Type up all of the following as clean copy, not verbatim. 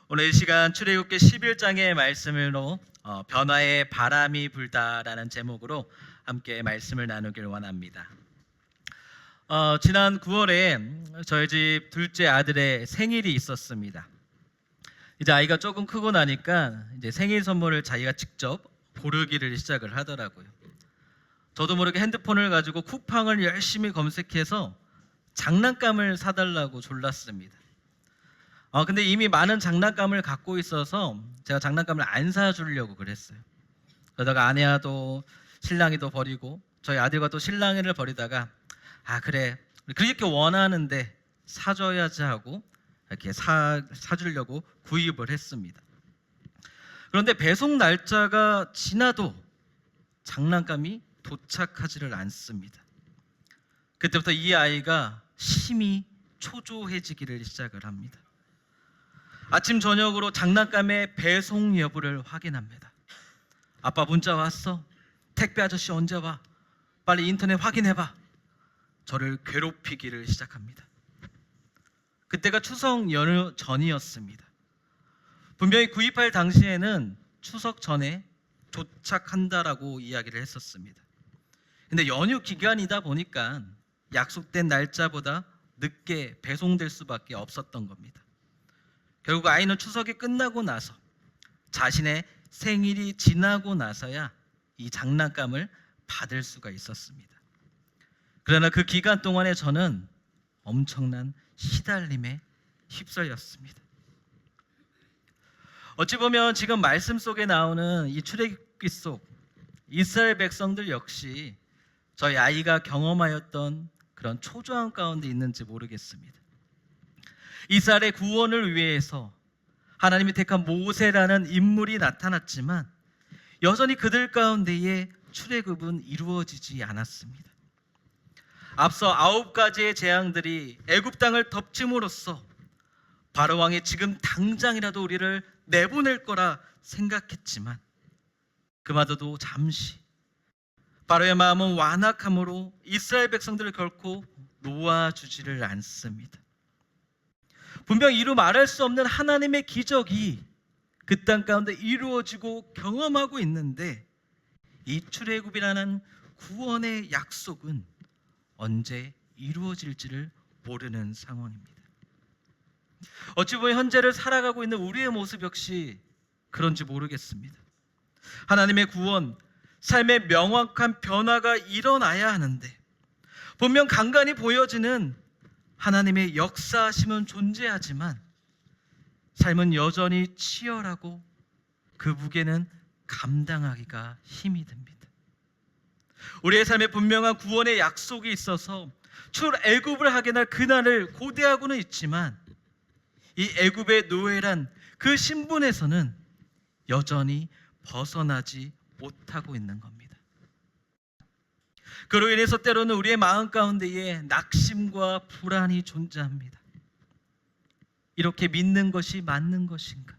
오늘 이 시간 출애굽기 11장의 말씀으로 변화의 바람이 불다라는 제목으로 함께 말씀을 나누길 원합니다. 지난 9월에 저희 집 둘째 아들의 생일이 있었습니다. 이제 아이가 조금 크고 나니까 이제 생일 선물을 자기가 직접 고르기를 시작을 하더라고요. 저도 모르게 핸드폰을 가지고 쿠팡을 열심히 검색해서 장난감을 사달라고 졸랐습니다. 근데 이미 많은 장난감을 갖고 있어서 제가 장난감을 안 사주려고 그랬어요. 그러다가 아내와도 신랑이도 버리고 저희 아들과 또 신랑이를 버리다가 그래 그렇게 원하는데 사줘야지 하고 이렇게 사주려고 구입을 했습니다. 그런데 배송 날짜가 지나도 장난감이 도착하지를 않습니다. 그때부터 이 아이가 심히 초조해지기를 시작을 합니다. 아침 저녁으로 장난감의 배송 여부를 확인합니다. 아빠 문자 왔어? 택배 아저씨 언제 와? 빨리 인터넷 확인해봐. 저를 괴롭히기를 시작합니다. 그때가 추석 연휴 전이었습니다. 분명히 구입할 당시에는 추석 전에 도착한다라고 이야기를 했었습니다. 근데 연휴 기간이다 보니까 약속된 날짜보다 늦게 배송될 수밖에 없었던 겁니다. 결국 아이는 추석이 끝나고 나서 자신의 생일이 지나고 나서야 이 장난감을 받을 수가 있었습니다. 그러나 그 기간 동안에 저는 엄청난 시달림에 휩쓸렸습니다. 어찌 보면 지금 말씀 속에 나오는 이 출애굽기 속 이스라엘 백성들 역시 저희 아이가 경험하였던 그런 초조함 가운데 있는지 모르겠습니다. 이스라엘의 구원을 위해서 하나님이 택한 모세라는 인물이 나타났지만 여전히 그들 가운데에 출애굽은 이루어지지 않았습니다. 앞서 9가지의 재앙들이 애굽 땅을 덮침으로써 바로 왕이 지금 당장이라도 우리를 내보낼 거라 생각했지만 그마저도 잠시 바로의 마음은 완악함으로 이스라엘 백성들을 결코 놓아주지를 않습니다. 분명 이루 말할 수 없는 하나님의 기적이 그 땅 가운데 이루어지고 경험하고 있는데 이 출애굽이라는 구원의 약속은 언제 이루어질지를 모르는 상황입니다. 어찌 보면 현재를 살아가고 있는 우리의 모습 역시 그런지 모르겠습니다. 하나님의 구원, 삶의 명확한 변화가 일어나야 하는데 분명 간간히 보여지는 하나님의 역사하심은 존재하지만 삶은 여전히 치열하고 그 무게는 감당하기가 힘이 듭니다. 우리의 삶에 분명한 구원의 약속이 있어서 출애굽을 하게 날 그날을 고대하고는 있지만 이 애굽의 노예란 그 신분에서는 여전히 벗어나지 못하고 있는 겁니다. 그로 인해서 때로는 우리의 마음 가운데에 낙심과 불안이 존재합니다. 이렇게 믿는 것이 맞는 것인가?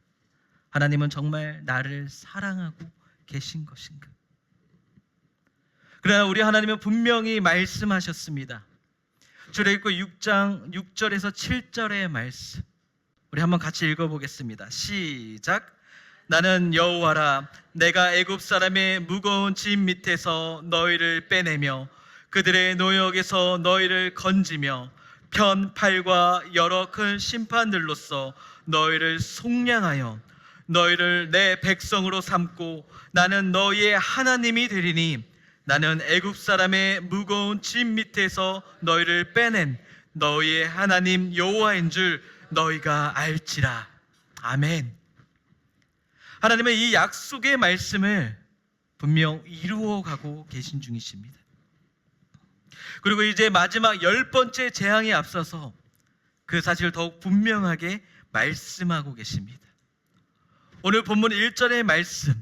하나님은 정말 나를 사랑하고 계신 것인가? 그러나 우리 하나님은 분명히 말씀하셨습니다. 출애굽기 6장 6절에서 7절의 말씀 우리 한번 같이 읽어보겠습니다. 시작. 나는 여호와라 내가 애굽 사람의 무거운 짐 밑에서 너희를 빼내며 그들의 노역에서 너희를 건지며 편 팔과 여러 큰 심판들로서 너희를 속량하여 너희를 내 백성으로 삼고 나는 너희의 하나님이 되리니 나는 애굽 사람의 무거운 짐 밑에서 너희를 빼낸 너희의 하나님 여호와인 줄 너희가 알지라. 아멘. 하나님은 이 약속의 말씀을 분명 이루어가고 계신 중이십니다. 그리고 이제 마지막 10번째 재앙에 앞서서 그 사실을 더욱 분명하게 말씀하고 계십니다. 오늘 본문 1절의 말씀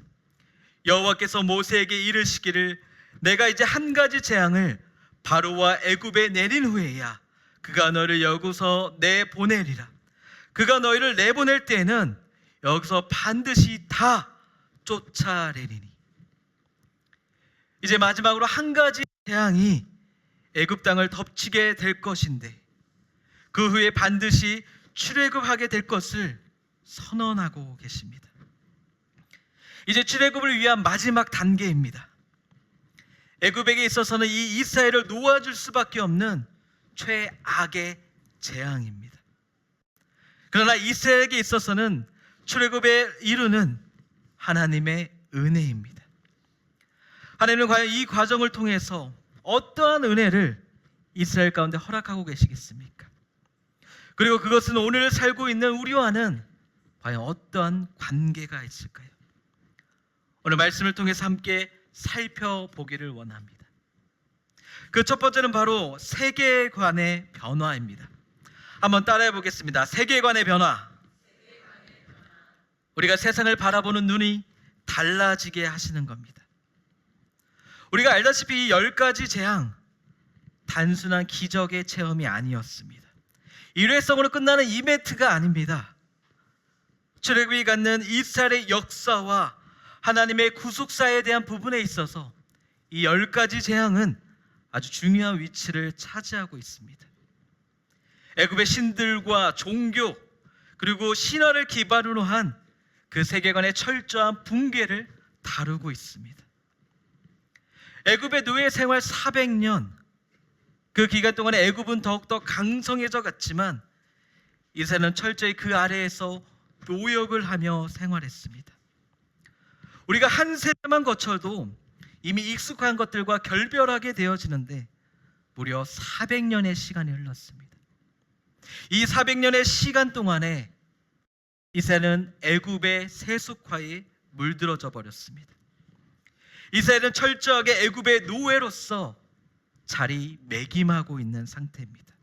여호와께서 모세에게 이르시기를 내가 이제 한 가지 재앙을 바로와 애굽에 내린 후에야 그가 너를 여기서 내보내리라. 그가 너희를 내보낼 때에는 여기서 반드시 다 쫓아내리니. 이제 마지막으로 한 가지 재앙이 애굽 땅을 덮치게 될 것인데 그 후에 반드시 출애굽하게 될 것을 선언하고 계십니다. 이제 출애굽을 위한 마지막 단계입니다. 애굽에게 있어서는 이 이스라엘을 놓아줄 수밖에 없는 최악의 재앙입니다. 그러나 이스라엘에게 있어서는 출애굽에 이루는 하나님의 은혜입니다. 하나님은 과연 이 과정을 통해서 어떠한 은혜를 이스라엘 가운데 허락하고 계시겠습니까? 그리고 그것은 오늘 살고 있는 우리와는 과연 어떠한 관계가 있을까요? 오늘 말씀을 통해서 함께 살펴보기를 원합니다. 그 첫 번째는 바로 세계관의 변화입니다. 한번 따라해 보겠습니다. 세계관의 변화. 우리가 세상을 바라보는 눈이 달라지게 하시는 겁니다. 우리가 알다시피 이 10가지 재앙, 단순한 기적의 체험이 아니었습니다. 일회성으로 끝나는 이벤트가 아닙니다. 출애굽이 갖는 이스라엘의 역사와 하나님의 구속사에 대한 부분에 있어서 이 10가지 재앙은 아주 중요한 위치를 차지하고 있습니다. 애굽의 신들과 종교 그리고 신화를 기반으로 한 그 세계관의 철저한 붕괴를 다루고 있습니다. 애굽의 노예 생활 400년, 그 기간 동안에 애굽은 더욱더 강성해져 갔지만 이스라엘은 철저히 그 아래에서 노역을 하며 생활했습니다. 우리가 한 세대만 거쳐도 이미 익숙한 것들과 결별하게 되어지는데 무려 400년의 시간이 흘렀습니다. 이 400년의 시간 동안에 이스라엘은 애굽의 세속화에 물들어져 버렸습니다. 이스라엘은 철저하게 애굽의 노예로서 자리매김하고 있는 상태입니다.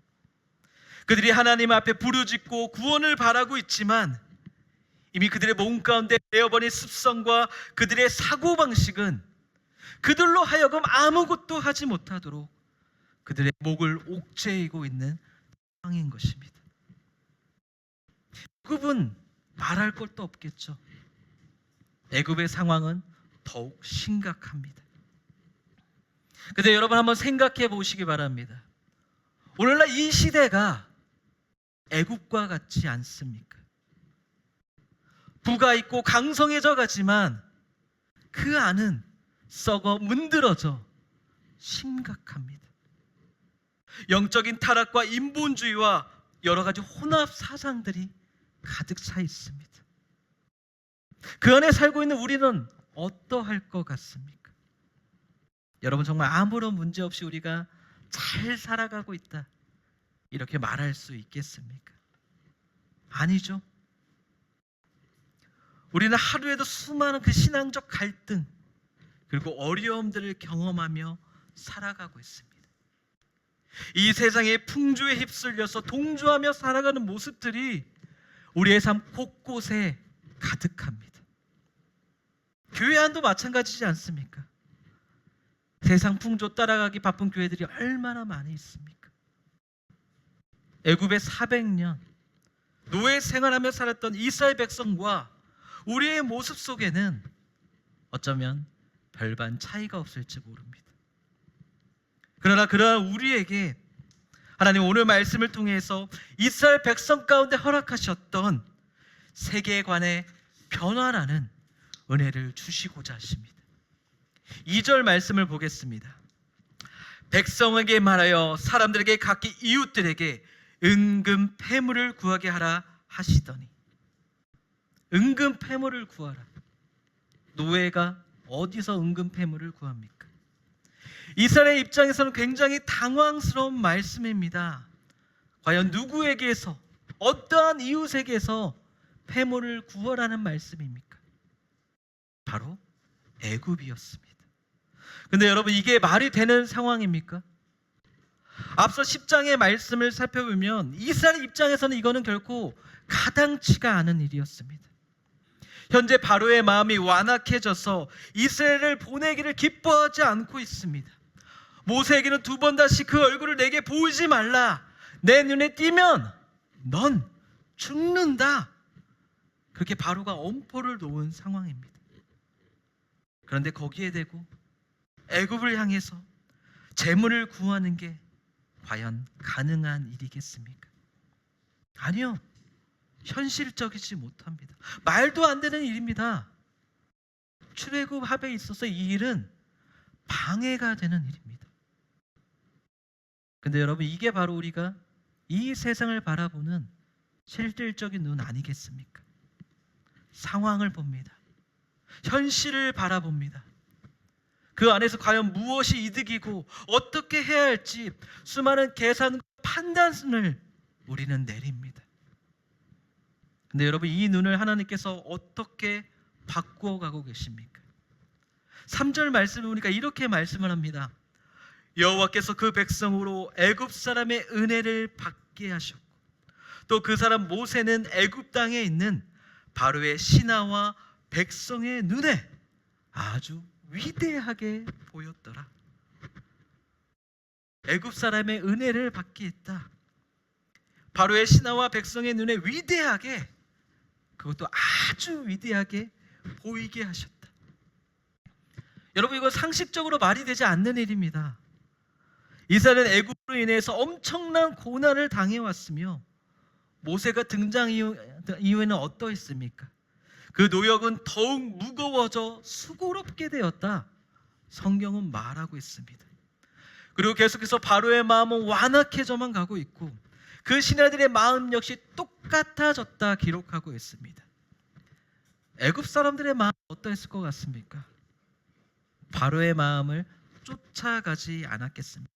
그들이 하나님 앞에 부르짖고 구원을 바라고 있지만 이미 그들의 몸 가운데 되어버린 습성과 그들의 사고방식은 그들로 하여금 아무것도 하지 못하도록 그들의 목을 옥죄이고 있는 상황인 것입니다. 애굽은 말할 것도 없겠죠. 애굽의 상황은 더욱 심각합니다. 근데 여러분 한번 생각해 보시기 바랍니다. 오늘날 이 시대가 애굽과 같지 않습니까? 부가 있고 강성해져 가지만 그 안은 썩어 문드러져 심각합니다. 영적인 타락과 인본주의와 여러 가지 혼합 사상들이 가득 차 있습니다. 그 안에 살고 있는 우리는 어떠할 것 같습니까? 여러분 정말 아무런 문제 없이 우리가 잘 살아가고 있다 이렇게 말할 수 있겠습니까? 아니죠. 우리는 하루에도 수많은 그 신앙적 갈등 그리고 어려움들을 경험하며 살아가고 있습니다. 이 세상의 풍조에 휩쓸려서 동조하며 살아가는 모습들이 우리의 삶 곳곳에 가득합니다. 교회 안도 마찬가지지 않습니까? 세상 풍조 따라가기 바쁜 교회들이 얼마나 많이 있습니까? 애굽의 400년 노예 생활하며 살았던 이스라엘 백성과 우리의 모습 속에는 어쩌면 별반 차이가 없을지 모릅니다. 그러나 그러한 우리에게 하나님 오늘 말씀을 통해서 이스라엘 백성 가운데 허락하셨던 세계관의 변화라는 은혜를 주시고자 하십니다. 2절 말씀을 보겠습니다. 백성에게 말하여 사람들에게 각기 이웃들에게 은금 패물을 구하게 하라 하시더니. 은금 패물을 구하라. 노예가 어디서 은금 패물을 구합니까? 이스라엘 입장에서는 굉장히 당황스러운 말씀입니다. 과연 누구에게서 어떠한 이웃에게서 패물을 구하라는 말씀입니까? 바로 애굽이었습니다. 근데 여러분 이게 말이 되는 상황입니까? 앞서 10장의 말씀을 살펴보면 이스라엘 입장에서는 이거는 결코 가당치가 않은 일이었습니다. 현재 바로의 마음이 완악해져서 이스라엘을 보내기를 기뻐하지 않고 있습니다. 모세에게는 2번 다시 그 얼굴을 내게 보이지 말라. 내 눈에 띄면 넌 죽는다. 그렇게 바로가 엄포를 놓은 상황입니다. 그런데 거기에 대고 애굽을 향해서 재물을 구하는 게 과연 가능한 일이겠습니까? 아니요. 현실적이지 못합니다. 말도 안 되는 일입니다. 출애굽합에 있어서 이 일은 방해가 되는 일입니다. 근데 여러분, 이게 바로 우리가 이 세상을 바라보는 실질적인 눈 아니겠습니까? 상황을 봅니다. 현실을 바라봅니다. 그 안에서 과연 무엇이 이득이고 어떻게 해야 할지 수많은 계산, 판단을 우리는 내립니다. 근데 여러분, 이 눈을 하나님께서 어떻게 바꾸어 가고 계십니까? 3절 말씀을 보니까 이렇게 말씀을 합니다. 여호와께서 그 백성으로 애굽 사람의 은혜를 받게 하셨고, 또 그 사람 모세는 애굽 땅에 있는 바로의 신하와 백성의 눈에 아주 위대하게 보였더라. 애굽 사람의 은혜를 받게 했다. 바로의 신하와 백성의 눈에 위대하게, 그것도 아주 위대하게 보이게 하셨다. 여러분, 이거 상식적으로 말이 되지 않는 일입니다. 이스라엘은 애굽으로 인해서 엄청난 고난을 당해왔으며 모세가 등장 이후에는 어떠했습니까? 그 노역은 더욱 무거워져 수고롭게 되었다, 성경은 말하고 있습니다. 그리고 계속해서 바로의 마음은 완악해져만 가고 있고 그 신하들의 마음 역시 똑같아졌다 기록하고 있습니다. 애굽 사람들의 마음은 어떠했을 것 같습니까? 바로의 마음을 쫓아가지 않았겠습니까?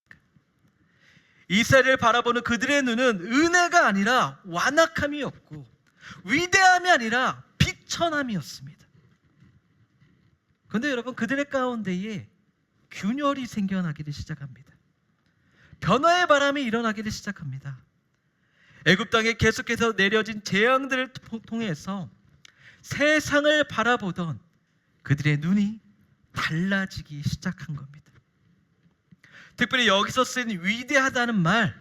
이스라엘을 바라보는 그들의 눈은 은혜가 아니라 완악함이었고 위대함이 아니라 비천함이었습니다. 그런데 여러분, 그들의 가운데에 균열이 생겨나기를 시작합니다. 변화의 바람이 일어나기를 시작합니다. 애굽 땅에 계속해서 내려진 재앙들을 통해서 세상을 바라보던 그들의 눈이 달라지기 시작한 겁니다. 특별히 여기서 쓰인 위대하다는 말,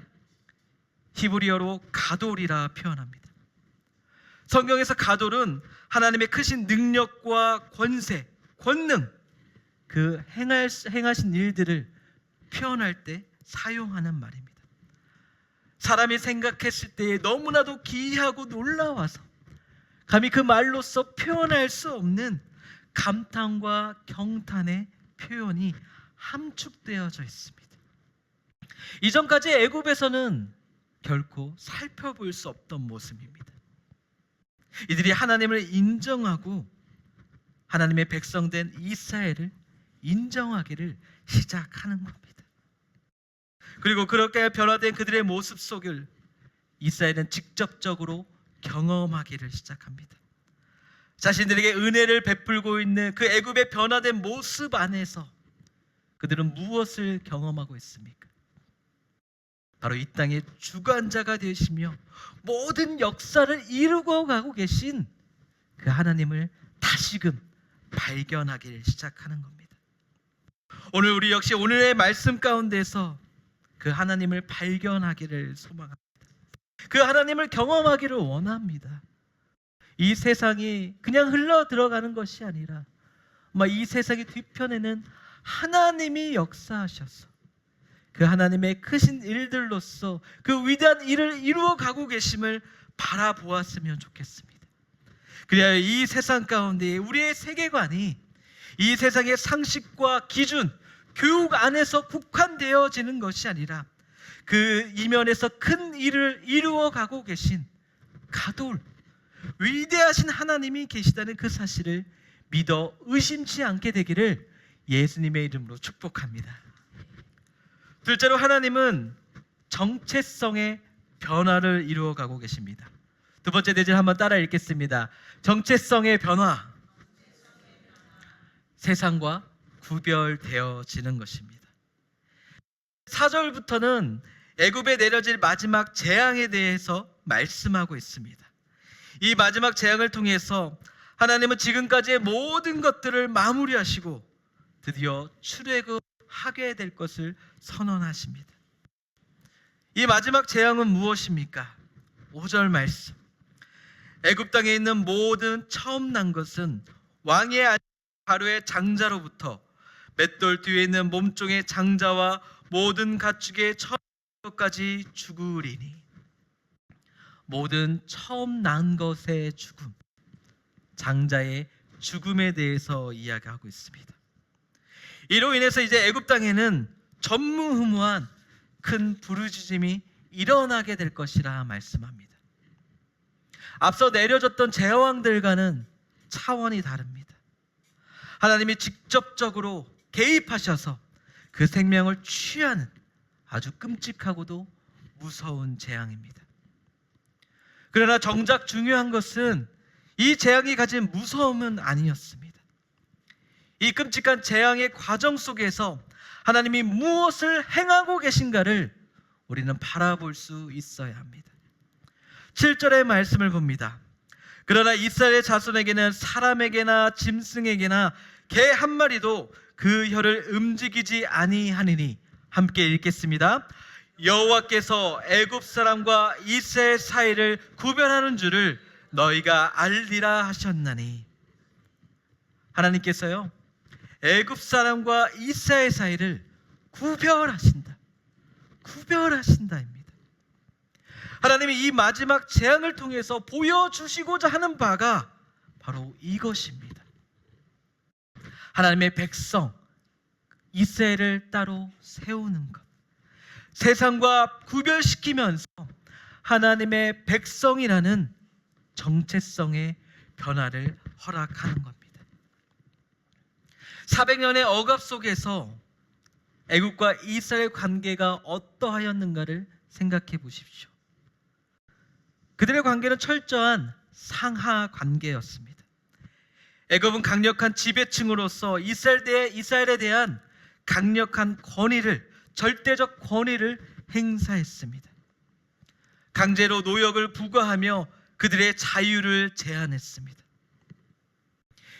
히브리어로 가돌이라 표현합니다. 성경에서 가돌은 하나님의 크신 능력과 권세, 권능, 그 행하신 일들을 표현할 때 사용하는 말입니다. 사람이 생각했을 때에 너무나도 기이하고 놀라워서 감히 그 말로서 표현할 수 없는 감탄과 경탄의 표현이 함축되어져 있습니다. 이전까지 애굽에서는 결코 살펴볼 수 없던 모습입니다. 이들이 하나님을 인정하고 하나님의 백성된 이스라엘을 인정하기를 시작하는 겁니다. 그리고 그렇게 변화된 그들의 모습 속을 이스라엘은 직접적으로 경험하기를 시작합니다. 자신들에게 은혜를 베풀고 있는 그 애굽의 변화된 모습 안에서 그들은 무엇을 경험하고 있습니까? 바로 이 땅의 주관자가 되시며 모든 역사를 이루고 가고 계신 그 하나님을 다시금 발견하기를 시작하는 겁니다. 오늘 우리 역시 오늘의 말씀 가운데서 그 하나님을 발견하기를 소망합니다. 그 하나님을 경험하기를 원합니다. 이 세상이 그냥 흘러 들어가는 것이 아니라 이 세상의 뒤편에는 하나님이 역사하셔서 그 하나님의 크신 일들로서 그 위대한 일을 이루어 가고 계심을 바라보았으면 좋겠습니다. 그래야 이 세상 가운데 우리의 세계관이 이 세상의 상식과 기준, 교육 안에서 국한되어지는 것이 아니라 그 이면에서 큰 일을 이루어 가고 계신 가돌, 위대하신 하나님이 계시다는 그 사실을 믿어 의심치 않게 되기를 예수님의 이름으로 축복합니다. 둘째로, 하나님은 정체성의 변화를 이루어 가고 계십니다. 두 번째 대절 한번 따라 읽겠습니다. 정체성의 변화, 세상과 구별되어지는 것입니다. 4절부터는 애굽에 내려질 마지막 재앙에 대해서 말씀하고 있습니다. 이 마지막 재앙을 통해서 하나님은 지금까지의 모든 것들을 마무리하시고 드디어 출애굽하게 될 것을 선언하십니다. 이 마지막 재앙은 무엇입니까? 5절 말씀. 애굽 땅에 있는 모든 처음 난 것은 왕의 아들 바로의 장자로부터 맷돌 뒤에 있는 몸종의 장자와 모든 가축의 처음 난 것까지 죽으리니. 모든 처음 난 것의 죽음, 장자의 죽음에 대해서 이야기하고 있습니다. 이로 인해서 이제 애굽 땅에는 전무후무한 큰 부르짖음이 일어나게 될 것이라 말씀합니다. 앞서 내려졌던 제왕들과는 차원이 다릅니다. 하나님이 직접적으로 개입하셔서 그 생명을 취하는 아주 끔찍하고도 무서운 재앙입니다. 그러나 정작 중요한 것은 이 재앙이 가진 무서움은 아니었습니다. 이 끔찍한 재앙의 과정 속에서 하나님이 무엇을 행하고 계신가를 우리는 바라볼 수 있어야 합니다. 7절의 말씀을 봅니다. 그러나 이스라엘 자손에게는 사람에게나 짐승에게나 개 한 마리도 그 혀를 움직이지 아니하니니. 함께 읽겠습니다. 여호와께서 애굽 사람과 이스라엘 사이를 구별하는 줄을 너희가 알리라 하셨나니. 하나님께서요, 애굽 사람과 이스라엘 사이를 구별하신다입니다. 하나님이 이 마지막 재앙을 통해서 보여주시고자 하는 바가 바로 이것입니다. 하나님의 백성 이스라엘을 따로 세우는 것, 세상과 구별시키면서 하나님의 백성이라는 정체성의 변화를 허락하는 겁니다. 400년의 억압 속에서 애굽과 이스라엘 관계가 어떠하였는가를 생각해 보십시오. 그들의 관계는 철저한 상하 관계였습니다. 애굽은 강력한 지배층으로서 이스라엘에 대한 강력한 권위를, 절대적 권위를 행사했습니다. 강제로 노역을 부과하며 그들의 자유를 제한했습니다.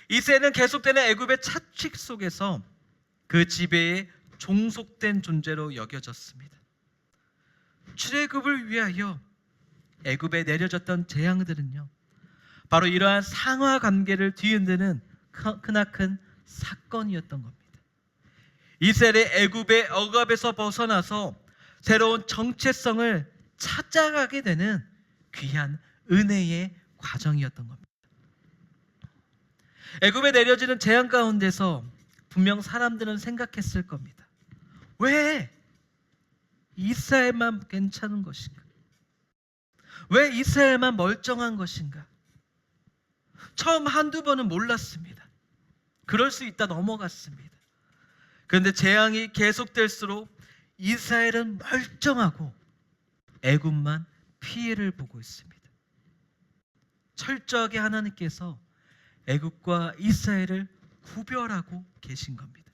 이스라엘은 계속되는 애굽의 차칙 속에서 그 지배에 종속된 존재로 여겨졌습니다. 출애굽을 위하여 애굽에 내려졌던 재앙들은요, 바로 이러한 상하 관계를 뒤흔드는 크나큰 사건이었던 겁니다. 이스라엘의 애굽의 억압에서 벗어나서 새로운 정체성을 찾아가게 되는 귀한 은혜의 과정이었던 겁니다. 애굽에 내려지는 재앙 가운데서 분명 사람들은 생각했을 겁니다. 왜 이스라엘만 괜찮은 것인가? 왜 이스라엘만 멀쩡한 것인가? 처음 한두 번은 몰랐습니다. 그럴 수 있다 넘어갔습니다. 그런데 재앙이 계속될수록 이스라엘은 멀쩡하고 애굽만 피해를 보고 있습니다. 철저하게 하나님께서 애굽과 이스라엘을 구별하고 계신 겁니다.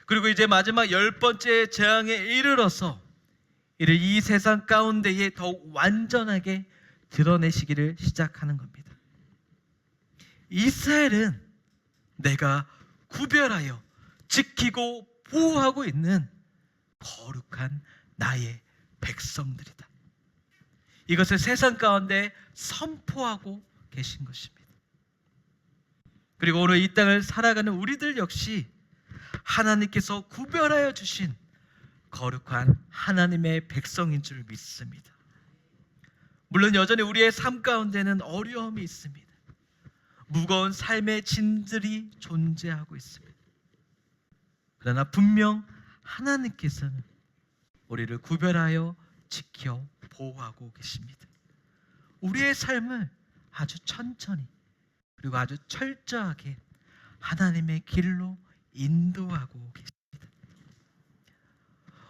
그리고 이제 마지막 10번째 재앙에 이르러서 이를 이 세상 가운데에 더욱 완전하게 드러내시기를 시작하는 겁니다. 이스라엘은 내가 구별하여 지키고 보호하고 있는 거룩한 나의 백성들이다. 이것을 세상 가운데 선포하고 계신 것입니다. 그리고 오늘 이 땅을 살아가는 우리들 역시 하나님께서 구별하여 주신 거룩한 하나님의 백성인 줄 믿습니다. 물론 여전히 우리의 삶 가운데는 어려움이 있습니다. 무거운 삶의 짐들이 존재하고 있습니다. 그러나 분명 하나님께서는 우리를 구별하여 지켜 보호하고 계십니다. 우리의 삶을 아주 천천히 그리고 아주 철저하게 하나님의 길로 인도하고 계십니다.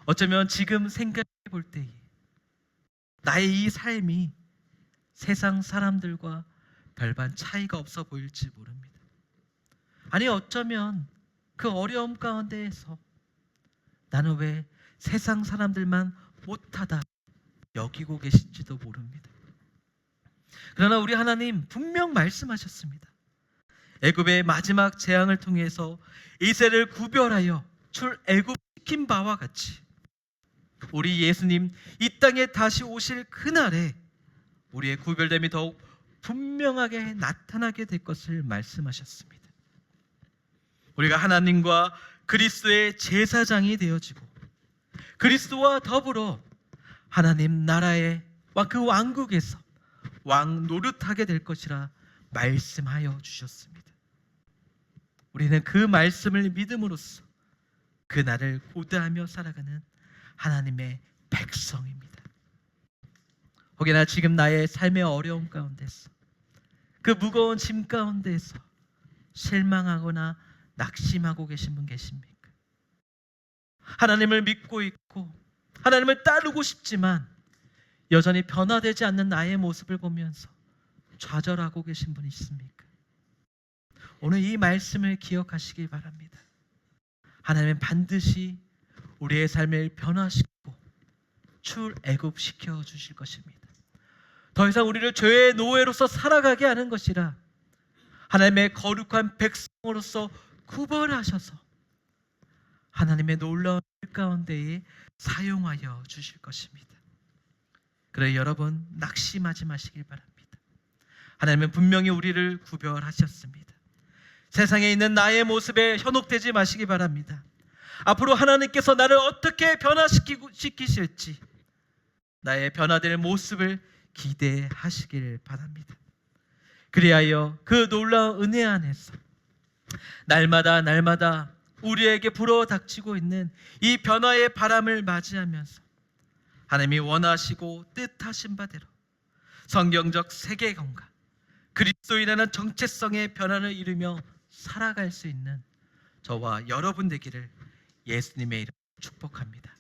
어쩌면 지금 생각해 볼 때에 나의 이 삶이 세상 사람들과 별반 차이가 없어 보일지 모릅니다. 아니 어쩌면 그 어려움 가운데에서 나는 왜 세상 사람들만 못하다 여기고 계신지도 모릅니다. 그러나 우리 하나님 분명 말씀하셨습니다. 애굽의 마지막 재앙을 통해서 이스라엘을 구별하여 출애굽시킨 바와 같이 우리 예수님 이 땅에 다시 오실 그날에 우리의 구별됨이 더욱 분명하게 나타나게 될 것을 말씀하셨습니다. 우리가 하나님과 그리스도의 제사장이 되어지고 그리스도와 더불어 하나님 나라의 그 왕국에서 왕 노릇하게 될 것이라 말씀하여 주셨습니다. 우리는 그 말씀을 믿음으로써 그 날을 고대하며 살아가는 하나님의 백성입니다. 혹여나 지금 나의 삶의 어려움 가운데서, 그 무거운 짐 가운데서 실망하거나 낙심하고 계신 분 계십니까? 하나님을 믿고 있고 하나님을 따르고 싶지만 여전히 변화되지 않는 나의 모습을 보면서 좌절하고 계신 분 있습니까? 오늘 이 말씀을 기억하시기 바랍니다. 하나님은 반드시 우리의 삶을 변화시키고 출애굽시켜 주실 것입니다. 더 이상 우리를 죄의 노예로서 살아가게 하는 것이라 하나님의 거룩한 백성으로서 구별하셔서 하나님의 놀라운 일 가운데에 사용하여 주실 것입니다. 그래 여러분, 낙심하지 마시길 바랍니다. 하나님은 분명히 우리를 구별하셨습니다. 세상에 있는 나의 모습에 현혹되지 마시기 바랍니다. 앞으로 하나님께서 나를 어떻게 변화시키실지 나의 변화될 모습을 기대하시길 바랍니다. 그리하여 그 놀라운 은혜 안에서 날마다 우리에게 불어닥치고 있는 이 변화의 바람을 맞이하면서 하나님이 원하시고 뜻하신 바대로 성경적 세계관과 그리스도인이라는 정체성의 변화를 이루며 살아갈 수 있는 저와 여러분 되기를 예수님의 이름으로 축복합니다.